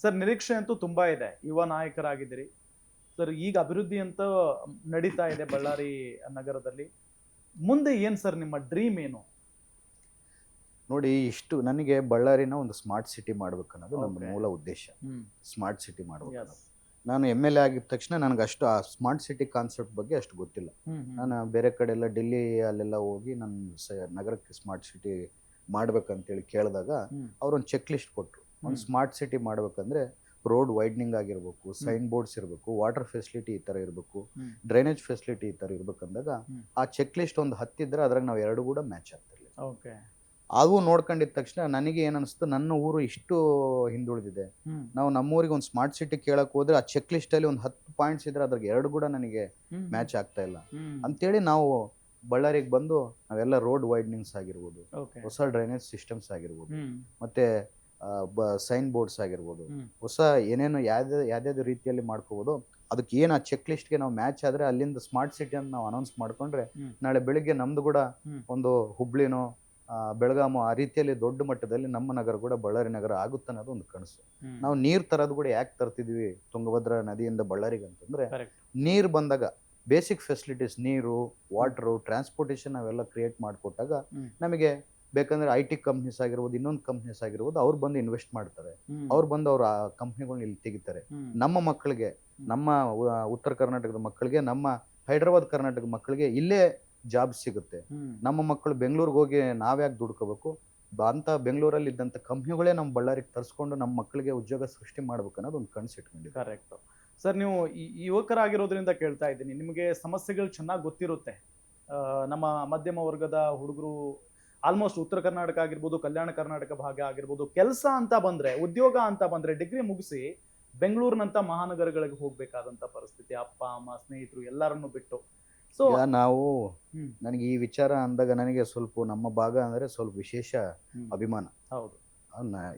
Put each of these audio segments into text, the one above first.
Sir ನಿರೀಕ್ಷೆ ಅಂತೂ ತುಂಬಾ ಇದೆ, ಯುವ ನಾಯಕರಾಗಿದ್ದೀರಿ ಸರ್. ಈಗ ಅಭಿವೃದ್ಧಿ ಅಂತ ನಡೀತಾ ಇದೆ ಬಳ್ಳಾರಿ ನಗರದಲ್ಲಿ. ಮುಂದೆ ಏನ್ ಸರ್ ನಿಮ್ಮ ಡ್ರೀಮ್ ಏನು? ನೋಡಿ, ಇಷ್ಟು ನನಗೆ ಬಳ್ಳಾರಿನ ಒಂದು ಸ್ಮಾರ್ಟ್ ಸಿಟಿ ಮಾಡ್ಬೇಕನ್ನೋದು ನನ್ನ Okay. ಮೂಲ ಉದ್ದೇಶ. ಹ್ಮ್ ಸ್ಮಾರ್ಟ್ ಸಿಟಿ ಮಾಡ್ಬೇಕು. Yes. ನಾನು MLA ಆಗಿದ ತಕ್ಷಣ ನನಗೆ ಅಷ್ಟು ಆ ಸ್ಮಾರ್ಟ್ ಸಿಟಿ ಕಾನ್ಸೆಪ್ಟ್ ಬಗ್ಗೆ ಅಷ್ಟು ಗೊತ್ತಿಲ್ಲ. ನಾನು ಬೇರೆ ಕಡೆ ಎಲ್ಲ ಡಿಲ್ಲಿ ಅಲ್ಲೆಲ್ಲ ಹೋಗಿ ನನ್ನ ನಗರಕ್ಕೆ ಸ್ಮಾರ್ಟ್ ಸಿಟಿ ಮಾಡ್ಬೇಕಂತೇಳಿ ಕೇಳಿದಾಗ ಅವ್ರೊಂದು ಚೆಕ್ ಲಿಸ್ಟ್ ಕೊಟ್ಟರು. ಒಂದು ಸ್ಮಾರ್ಟ್ ಸಿಟಿ ಮಾಡ್ಬೇಕಂದ್ರೆ ರೋಡ್ ವೈಡ್ನಿಂಗ್ ಆಗಿರ್ಬೇಕು, ಸೈನ್ ಬೋರ್ಡ್ಸ್ ಇರಬೇಕು, ವಾಟರ್ ಫೆಸಿಲಿಟಿ ಈ ಥರ ಇರಬೇಕು, ಡ್ರೈನೇಜ್ ಫೆಸಿಲಿಟಿ ಈ ಥರ ಇರ್ಬೇಕಂದಾಗ ಆ ಚೆಕ್ ಲಿಸ್ಟ್ ಒಂದು ಹತ್ತಿದ್ರೆ ಅದ್ರಾಗ ನಾವು ಎರಡು ಕೂಡ ಮ್ಯಾಚ್ ಆಗ್ತಿರ್ಲಿಲ್ಲ. ಓಕೆ. ಅವು ನೋಡ್ಕೊಂಡಿದ ತಕ್ಷಣ ನನಗೆ ಏನು ಅನಿಸ್ತು, ನನ್ನ ಊರು ಇಷ್ಟು ಹಿಂದುಳಿದಿದೆ, ನಾವು ನಮ್ಮೂರಿಗೆ ಒಂದು ಸ್ಮಾರ್ಟ್ ಸಿಟಿ ಕೇಳಕ್ ಹೋದ್ರೆ ಆ ಚೆಕ್ ಲಿಸ್ಟಲ್ಲಿ ಒಂದು 10 ಪಾಯಿಂಟ್ಸ್ ಇದ್ರೆ ಅದ್ರಾಗ ಎರಡು ಕೂಡ ನನಗೆ ಮ್ಯಾಚ್ ಆಗ್ತಾ ಇಲ್ಲ ಅಂತೇಳಿ ನಾವು ಬಳ್ಳಾರಿಗೆ ಬಂದು ನಾವೆಲ್ಲ ರೋಡ್ ವೈಡ್ನಿಂಗ್ಸ್ ಆಗಿರ್ಬೋದು, ಹೊಸ ಡ್ರೈನೇಜ್ ಸಿಸ್ಟಮ್ಸ್ ಆಗಿರ್ಬೋದು, ಮತ್ತೆ ಸೈನ್ ಬೋರ್ಡ್ಸ್ ಆಗಿರ್ಬೋದು, ಹೊಸ ಏನೇನು ಯಾವ್ಯಾವ್ದು ರೀತಿಯಲ್ಲಿ ಮಾಡ್ಕೋಬೋದು, ಅದಕ್ಕೆ ಏನು ಆ ಚೆಕ್ ಲಿಸ್ಟ್ಗೆ ನಾವು ಮ್ಯಾಚ್ ಆದರೆ ಅಲ್ಲಿಂದ ಸ್ಮಾರ್ಟ್ ಸಿಟಿ ಅಂತ ನಾವು ಅನೌನ್ಸ್ ಮಾಡ್ಕೊಂಡ್ರೆ ನಾಳೆ ಬೆಳಿಗ್ಗೆ ನಮ್ದು ಕೂಡ ಒಂದು ಹುಬ್ಳಿನೋ ಬೆಳಗಾಮೋ ಆ ರೀತಿಯಲ್ಲಿ ದೊಡ್ಡ ಮಟ್ಟದಲ್ಲಿ ನಮ್ಮ ನಗರ ಕೂಡ ಬಳ್ಳಾರಿ ನಗರ ಆಗುತ್ತೆ ಅನ್ನೋದು ಒಂದು ಕನಸು. ನಾವು ನೀರು ತರೋದು ಕೂಡ ಯಾಕೆ ತರ್ತಿದ್ವಿ ತುಂಗಭದ್ರಾ ನದಿಯಿಂದ ಬಳ್ಳಾರಿಗೆ ಅಂತಂದ್ರೆ, ನೀರು ಬಂದಾಗ ಬೇಸಿಕ್ ಫೆಸಿಲಿಟೀಸ್, ನೀರು, ವಾಟರು, ಟ್ರಾನ್ಸ್ಪೋರ್ಟೇಷನ್ ಅವೆಲ್ಲ ಕ್ರಿಯೇಟ್ ಮಾಡಿಕೊಟ್ಟಾಗ ನಮಗೆ ಬೇಕಂದ್ರೆ IT ಕಂಪ್ನೀಸ್ ಆಗಿರ್ಬೋದು, ಇನ್ನೊಂದು ಕಂಪ್ನೀಸ್ ಆಗಿರ್ಬೋದು, ಅವ್ರು ಬಂದು ಇನ್ವೆಸ್ಟ್ ಮಾಡ್ತಾರೆ, ಅವ್ರು ಬಂದು ಅವ್ರು ಆ ಕಂಪ್ನಿಗಳನ್ನ ಇಲ್ಲಿ ತೆಗಿತಾರೆ. ನಮ್ಮ ಮಕ್ಕಳಿಗೆ, ನಮ್ಮ ಉತ್ತರ ಕರ್ನಾಟಕದ ಮಕ್ಕಳಿಗೆ, ನಮ್ಮ ಹೈದರಾಬಾದ್ ಕರ್ನಾಟಕದ ಮಕ್ಕಳಿಗೆ ಇಲ್ಲೇ ಜಾಬ್ ಸಿಗುತ್ತೆ. ನಮ್ಮ ಮಕ್ಕಳು ಬೆಂಗಳೂರಿಗೆ ಹೋಗಿ ನಾವ್ಯಾಕೆ ದುಡ್ಕೋಬೇಕು ಅಂತ ಬೆಂಗಳೂರಲ್ಲಿ ಇದ್ದಂಥ ಕಂಪ್ನಿಗಳೇ ನಮ್ಮ ಬಳ್ಳಾರಿಗೆ ತರಿಸ್ಕೊಂಡು ನಮ್ಮ ಮಕ್ಕಳಿಗೆ ಉದ್ಯೋಗ ಸೃಷ್ಟಿ ಮಾಡ್ಬೇಕು ಅನ್ನೋದು ಒಂದು ಕನಸು ಇಟ್ಕೊಂಡಿದೆ. Correct sir. ನೀವು ಯುವಕರಾಗಿರೋದ್ರಿಂದ ಕೇಳ್ತಾ ಇದ್ದೀನಿ, ನಿಮಗೆ ಸಮಸ್ಯೆಗಳು ಚೆನ್ನಾಗಿ ಗೊತ್ತಿರುತ್ತೆ. ನಮ್ಮ ಮಧ್ಯಮ ವರ್ಗದ ಹುಡುಗರು ಆಲ್ಮೋಸ್ಟ್ ಉತ್ತರ ಕರ್ನಾಟಕ ಆಗಿರ್ಬೋದು, ಕಲ್ಯಾಣ ಕರ್ನಾಟಕ ಭಾಗ ಆಗಿರ್ಬೋದು, ಕೆಲಸ ಅಂತ ಬಂದ್ರೆ, ಉದ್ಯೋಗ ಅಂತ ಬಂದ್ರೆ ಡಿಗ್ರಿ ಮುಗಿಸಿ ಬೆಂಗಳೂರಿನಂತ ಮಹಾನಗರಗಳಿಗೆ ಹೋಗ್ಬೇಕಾದಂತ ಪರಿಸ್ಥಿತಿ, ಅಪ್ಪ ಅಮ್ಮ ಸ್ನೇಹಿತರು ಎಲ್ಲರನ್ನು ಬಿಟ್ಟು. ಸೊ ನಾವು ನನಗೆ ಈ ವಿಚಾರ ಅಂದಾಗ ನನಗೆ ಸ್ವಲ್ಪ ನಮ್ಮ ಭಾಗ ಅಂದ್ರೆ ಸ್ವಲ್ಪ ವಿಶೇಷ ಅಭಿಮಾನ. ಹೌದು.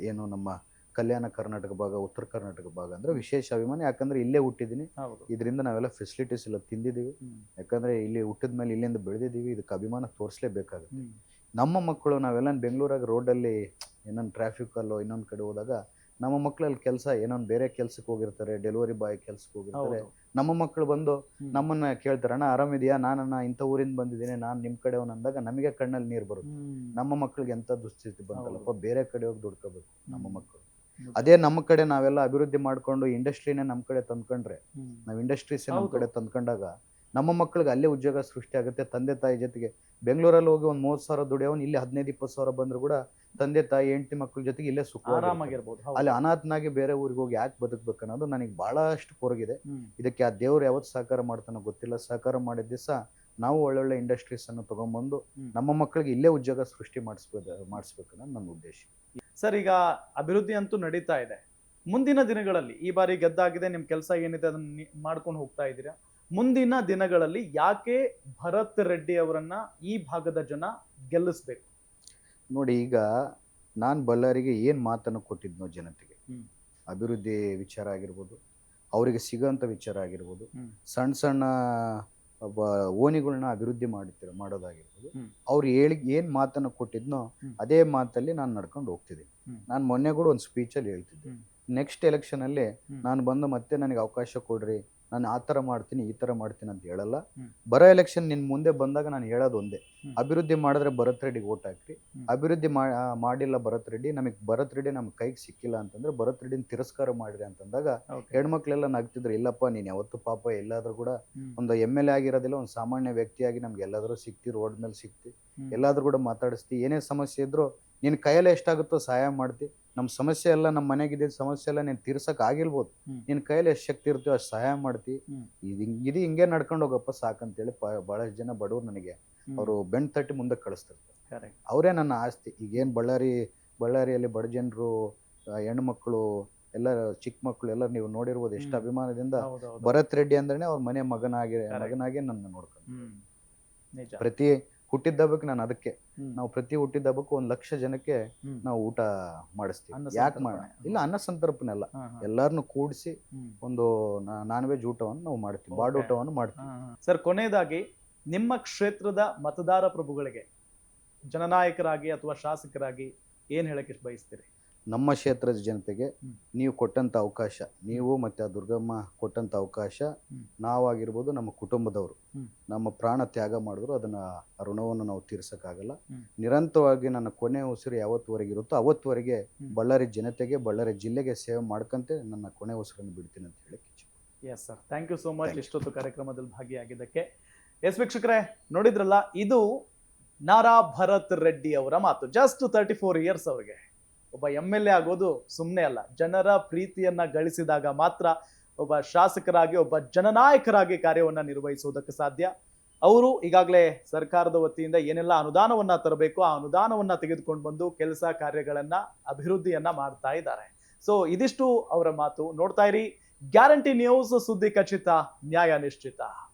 ಏನು ನಮ್ಮ ಕಲ್ಯಾಣ ಕರ್ನಾಟಕ ಭಾಗ, ಉತ್ತರ ಕರ್ನಾಟಕ ಭಾಗ ಅಂದ್ರೆ ವಿಶೇಷ ಅಭಿಮಾನ. ಯಾಕಂದ್ರೆ ಇಲ್ಲೇ ಹುಟ್ಟಿದೀನಿ, ಇದರಿಂದ ನಾವೆಲ್ಲ ಫೆಸಿಲಿಟೀಸ್ ಎಲ್ಲ ತಿಂದಿದ್ದೀವಿ. ಯಾಕಂದ್ರೆ ಇಲ್ಲಿ ಹುಟ್ಟಿದ ಮೇಲೆ ಇಲ್ಲಿಂದ ಬೆಳೆದಿದ್ದೀವಿ, ಇದಕ್ಕೆ ಅಭಿಮಾನ ತೋರಿಸಲೇಬೇಕಾಗುತ್ತೆ. ನಮ್ಮ ಮಕ್ಕಳು ನಾವೆಲ್ಲ ಬೆಂಗಳೂರಾಗ ರೋಡಲ್ಲಿ ಏನೊಂದು ಟ್ರಾಫಿಕ್ ಅಲ್ಲೋ ಇನ್ನೊಂದು ಕಡೆ ಹೋದಾಗ ನಮ್ಮ ಮಕ್ಕಳಲ್ಲಿ ಕೆಲಸ ಏನೊಂದು ಬೇರೆ ಕೆಲ್ಸಕ್ಕೆ ಹೋಗಿರ್ತಾರೆ, ಡೆಲಿವರಿ ಬಾಯ್ ಕೆಲ್ಸಕ್ಕೆ ಹೋಗಿರ್ತಾರೆ. ನಮ್ಮ ಮಕ್ಕಳು ಬಂದು ನಮ್ಮನ್ನ ಕೇಳ್ತಾರೆ, ಅಣ್ಣ ಆರಾಮಿದೆಯಾ, ನಾನಣ್ಣ ಇಂಥ ಊರಿಂದ ಬಂದಿದ್ದೀನಿ, ನಾನು ನಿಮ್ಮ ಕಡೆವನ್ ಅಂದಾಗ ನಮಗೆ ಕಣ್ಣಲ್ಲಿ ನೀರು ಬರುತ್ತೆ. ನಮ್ಮ ಮಕ್ಕಳಿಗೆ ಎಂಥ ದುಸ್ಥಿತಿ ಬಂತಲ್ಲಪ್ಪ, ಬೇರೆ ಕಡೆ ಹೋಗಿ ದುಡ್ಕೋಬೇಕು ನಮ್ಮ ಮಕ್ಕಳು. ಅದೇ ನಮ್ಮ ಕಡೆ ನಾವೆಲ್ಲ ಅಭಿವೃದ್ಧಿ ಮಾಡ್ಕೊಂಡು ಇಂಡಸ್ಟ್ರಿನೇ ನಮ್ಮ ಕಡೆ ತಂದ್ಕೊಂಡ್ರೆ, ನಾವು ಇಂಡಸ್ಟ್ರೀಸ್ ನಮ್ಮ ಕಡೆ ತಂದ್ಕೊಂಡಾಗ ನಮ್ಮ ಮಕ್ಕಳಿಗೆ ಅಲ್ಲೇ ಉದ್ಯೋಗ ಸೃಷ್ಟಿ ಆಗುತ್ತೆ. ತಂದೆ ತಾಯಿ ಜೊತೆಗೆ ಬೆಂಗಳೂರಲ್ಲಿ ಹೋಗಿ ಒಂದು 30,000 ದುಡಿಯೋನು ಇಲ್ಲಿ 15-20,000 ಬಂದ್ರು ಕೂಡ ತಂದೆ ತಾಯಿ ಹೆಂಡತಿ ಮಕ್ಕಳ ಜೊತೆಗೆ ಇಲ್ಲೇ ಸುಖವಾಗಿರ್ಬೋದು. ಅಲ್ಲಿ ಅನಾಥನಾಗಿ ಬೇರೆ ಊರಿಗೆ ಹೋಗಿ ಯಾಕೆ ಬದುಕ್ಬೇಕು ಅನ್ನೋದು ನನಗೆ ಬಹಳಷ್ಟು ಕೊರಗಿದೆ. ಇದಕ್ಕೆ ಆ ದೇವ್ರು ಯಾವತ್ತು ಸಹಕಾರ ಮಾಡ್ತಾನೋ ಗೊತ್ತಿಲ್ಲ. ಸಹಕಾರ ಮಾಡಿದ ದಿವಸ ನಾವು ಒಳ್ಳೊಳ್ಳೆ ಇಂಡಸ್ಟ್ರೀಸ್ ಅನ್ನು ತಗೊಂಡ್ಬಂದು ನಮ್ಮ ಮಕ್ಕಳಿಗೆ ಇಲ್ಲೇ ಉದ್ಯೋಗ ಸೃಷ್ಟಿ ಮಾಡಿಸ್ಬೇಕು ಅನ್ನೋದು ನನ್ನ ಉದ್ದೇಶ. ಸರ್, ಈಗ ಅಭಿವೃದ್ಧಿ ಅಂತೂ ನಡೀತಾ ಇದೆ. ಮುಂದಿನ ದಿನಗಳಲ್ಲಿ, ಈ ಬಾರಿ ಗೆದ್ದಾಗಿದೆ, ನಿಮ್ ಕೆಲಸ ಏನಿದೆ ಅದನ್ನ ಮಾಡ್ಕೊಂಡು ಹೋಗ್ತಾ ಇದ್ದೀರಾ. ಮುಂದಿನ ದಿನಗಳಲ್ಲಿ ಯಾಕೆ ಭರತ್ ರೆಡ್ಡಿ ಅವರನ್ನ ಈ ಭಾಗದ ಜನ ಗೆಲ್ಲಿಸ್ಬೇಕು? ನೋಡಿ, ಈಗ ನಾನು ಬಳ್ಳಾರಿಗೆ ಏನು ಮಾತನ್ನು ಕೊಟ್ಟಿದ್ನೋ ಜನತೆಗೆ, ಅಭಿವೃದ್ಧಿ ವಿಚಾರ ಆಗಿರ್ಬೋದು, ಅವರಿಗೆ ಸಿಗೋಂಥ ವಿಚಾರ ಆಗಿರ್ಬೋದು, ಸಣ್ಣ ಸಣ್ಣ ಓಣಿಗಳನ್ನ ಅಭಿವೃದ್ಧಿ ಮಾಡೋದಾಗಿರ್ಬೋದು, ಅವ್ರು ಏನು ಮಾತನ್ನು ಕೊಟ್ಟಿದ್ನೋ ಅದೇ ಮಾತಲ್ಲಿ ನಾನು ನಡ್ಕೊಂಡು ಹೋಗ್ತಿದ್ದೀನಿ. ನಾನು ಮೊನ್ನೆ ಕೂಡ ಒಂದು ಸ್ಪೀಚಲ್ಲಿ ಹೇಳ್ತಿದ್ದೆ, ನೆಕ್ಸ್ಟ್ ಎಲೆಕ್ಷನಲ್ಲಿ ನಾನು ಬಂದು ಮತ್ತೆ ನನಗೆ ಅವಕಾಶ ಕೊಡ್ರಿ, ನಾನು ಆ ಥರ ಮಾಡ್ತೀನಿ ಈ ಥರ ಮಾಡ್ತೀನಿ ಅಂತ ಹೇಳಲ್ಲ. ಬರೋ ಎಲೆಕ್ಷನ್ ನಿನ್ನ ಮುಂದೆ ಬಂದಾಗ ನಾನು ಹೇಳೋದು ಒಂದೇ, ಅಭಿವೃದ್ಧಿ ಮಾಡಿದ್ರೆ ಭರತ್ ರೆಡ್ಡಿಗೆ ಓಟ್ ಹಾಕ್ರಿ. ಅಭಿವೃದ್ಧಿ ಮಾಡಿಲ್ಲ ಭರತ್ ರೆಡ್ಡಿ, ನಮಗೆ ಭರತ್ ರೆಡ್ಡಿ ನಮ್ಮ ಕೈಗೆ ಸಿಕ್ಕಿಲ್ಲ ಅಂತಂದ್ರೆ ಭರತ್ ರೆಡ್ಡಿನ ತಿರಸ್ಕಾರ ಮಾಡಿರಿ ಅಂತಂದಾಗ ಹೆಣ್ಮಕ್ಳೆಲ್ಲ ನಗ್ತಿದ್ರು. ಇಲ್ಲಪ್ಪ, ನೀನು ಯಾವತ್ತು ಪಾಪ ಎಲ್ಲಾದ್ರೂ ಕೂಡ ಒಂದು MLA ಆಗಿರೋದಿಲ್ಲ, ಒಂದು ಸಾಮಾನ್ಯ ವ್ಯಕ್ತಿಯಾಗಿ ನಮ್ಗೆ ಎಲ್ಲಾದ್ರೂ ಸಿಕ್ತಿ, ರೋಡ್ ಮೇಲೆ ಸಿಕ್ತಿ, ಎಲ್ಲಾದ್ರೂ ಕೂಡ ಮಾತಾಡಿಸ್ತಿ, ಏನೇ ಸಮಸ್ಯೆ ಇದ್ರು ನಿನ್ನ ಕೈಯಲ್ಲೇ ಎಷ್ಟಾಗುತ್ತೋ ಸಹಾಯ ಮಾಡ್ತಿ. ನಮ್ಮ ಸಮಸ್ಯೆ ಎಲ್ಲ, ನಮ್ಮ ಮನೆಗಿದ್ದ ಸಮಸ್ಯೆ ಎಲ್ಲ ನೀನು ತೀರ್ಸಕ್ ಆಗಿರ್ಬೋದು, ನಿನ್ನ ಕೈಯಲ್ಲಿ ಎಷ್ಟು ಶಕ್ತಿ ಇರ್ತೀವೋ ಅಷ್ಟು ಸಹಾಯ ಮಾಡ್ತಿ. ಇದು ಹಿಂಗೆ ನಡ್ಕೊಂಡು ಹೋಗಪ್ಪ ಸಾಕಂತೇಳಿ ಬಹಳಷ್ಟು ಜನ ಬಡವ್ರು ನನಗೆ ಅವರು ಬೆಣ್ಣು ತಟ್ಟಿ ಮುಂದೆ ಕಳಿಸ್ತಿರ್ತಾರೆ. ಅವರೇ ನನ್ನ ಆಸ್ತಿ. ಈಗೇನು ಬಳ್ಳಾರಿಯಲ್ಲಿ ಬಡ ಜನರು, ಹೆಣ್ಮಕ್ಳು ಎಲ್ಲ, ಚಿಕ್ಕ ಮಕ್ಕಳು ಎಲ್ಲ ನೀವು ನೋಡಿರ್ಬೋದು ಎಷ್ಟು ಅಭಿಮಾನದಿಂದ ಭರತ್ ರೆಡ್ಡಿ ಅಂದ್ರೆ ಅವ್ರ ಮನೆ ಮಗನಾಗಿ ನನ್ನ ನೋಡ್ಕೊಂಡು ಪ್ರತಿ ಹುಟ್ಟಿದ ಹಬ್ಬಕ್ಕೆ ನಾನು ಅದಕ್ಕೆ ನಾವು ಪ್ರತಿ ಹುಟ್ಟಿದ ಹಬ್ಬಕ್ಕೂ 1,00,000 ಜನಕ್ಕೆ ನಾವು ಊಟ ಮಾಡಿಸ್ತೀವಿ. ಯಾಕೆ ಇಲ್ಲ, ಅನ್ನ ಸಂತರ್ಪಣೆ ಅಲ್ಲ, ಎಲ್ಲಾರನ್ನು ಕೂಡಿಸಿ ಒಂದು ನಾನ್ ವೆಜ್ ಊಟವನ್ನು ನಾವು ಮಾಡ್ತೀವಿ, ಬಾಡೂಟವನ್ನು ಮಾಡ್ತೀವಿ. ಸರ್, ಕೊನೆಯದಾಗಿ ನಿಮ್ಮ ಕ್ಷೇತ್ರದ ಮತದಾರ ಪ್ರಭುಗಳಿಗೆ ಜನನಾಯಕರಾಗಿ ಅಥವಾ ಶಾಸಕರಾಗಿ ಏನ್ ಹೇಳಕ್ಕೆ ಬಯಸ್ತೀರಿ? ನಮ್ಮ ಕ್ಷೇತ್ರದ ಜನತೆಗೆ ಹ್ಮ್. ನೀವು ಕೊಟ್ಟಂತ ಅವಕಾಶ, ನೀವು ಮತ್ತೆ ಆ ದುರ್ಗಮ್ಮ ಕೊಟ್ಟಂತ ಅವಕಾಶ, ನಾವಾಗಿರ್ಬೋದು ನಮ್ಮ ಕುಟುಂಬದವರು ಹ್ಮ್. ನಮ್ಮ ಪ್ರಾಣ ತ್ಯಾಗ ಮಾಡಿದ್ರು ಅದನ್ನ ಆ ಋಣವನ್ನು ನಾವು ತೀರ್ಸಕ್ಕಾಗಲ್ಲ. ಹ್ಮ್. ನಿರಂತರವಾಗಿ ನನ್ನ ಕೊನೆ ಉಸಿರು ಯಾವತ್ತುವರೆಗೆ ಇರುತ್ತೋ ಅವತ್ತುವರೆಗೆ ಬಳ್ಳಾರಿ ಜನತೆಗೆ, ಬಳ್ಳಾರಿ ಜಿಲ್ಲೆಗೆ ಸೇವೆ ಮಾಡ್ಕಂತೆ ನನ್ನ ಕೊನೆ ಉಸಿರನ್ನು ಬಿಡ್ತೀನಿ ಅಂತ ಹೇಳಿ. Yes sir, thank you so much ಇಷ್ಟೊತ್ತು ಕಾರ್ಯಕ್ರಮದಲ್ಲಿ ಭಾಗಿಯಾಗಿದ್ದಕ್ಕೆ. ಎಸ್ ವೀಕ್ಷಕರೇ, ನೋಡಿದ್ರಲ್ಲ, ಇದು ನಾರಾ ಭರತ್ ರೆಡ್ಡಿ ಅವರ ಮಾತು. ಜಸ್ಟ್ 34 ಇಯರ್ಸ್ ಅವರಿಗೆ. ಒಬ್ಬ MLA ಆಗೋದು ಸುಮ್ಮನೆ ಅಲ್ಲ, ಜನರ ಪ್ರೀತಿಯನ್ನ ಗಳಿಸಿದಾಗ ಮಾತ್ರ ಒಬ್ಬ ಶಾಸಕರಾಗಿ, ಒಬ್ಬ ಜನನಾಯಕರಾಗಿ ಕಾರ್ಯವನ್ನ ನಿರ್ವಹಿಸುವುದಕ್ಕೆ ಸಾಧ್ಯ. ಅವರು ಈಗಾಗಲೇ ಸರ್ಕಾರದ ವತಿಯಿಂದ ಏನೆಲ್ಲ ಅನುದಾನವನ್ನ ತರಬೇಕು ಆ ಅನುದಾನವನ್ನ ತೆಗೆದುಕೊಂಡು ಬಂದು ಕೆಲಸ ಕಾರ್ಯಗಳನ್ನ ಅಭಿವೃದ್ಧಿಯನ್ನ ಮಾಡ್ತಾ ಇದ್ದಾರೆ. ಸೊ ಇದಿಷ್ಟು ಅವರ ಮಾತು. ನೋಡ್ತಾ ಇರಿ ಗ್ಯಾರಂಟಿ ನ್ಯೂಸ್, ಸುದ್ದಿ ಖಚಿತ, ನ್ಯಾಯ ನಿಶ್ಚಿತ.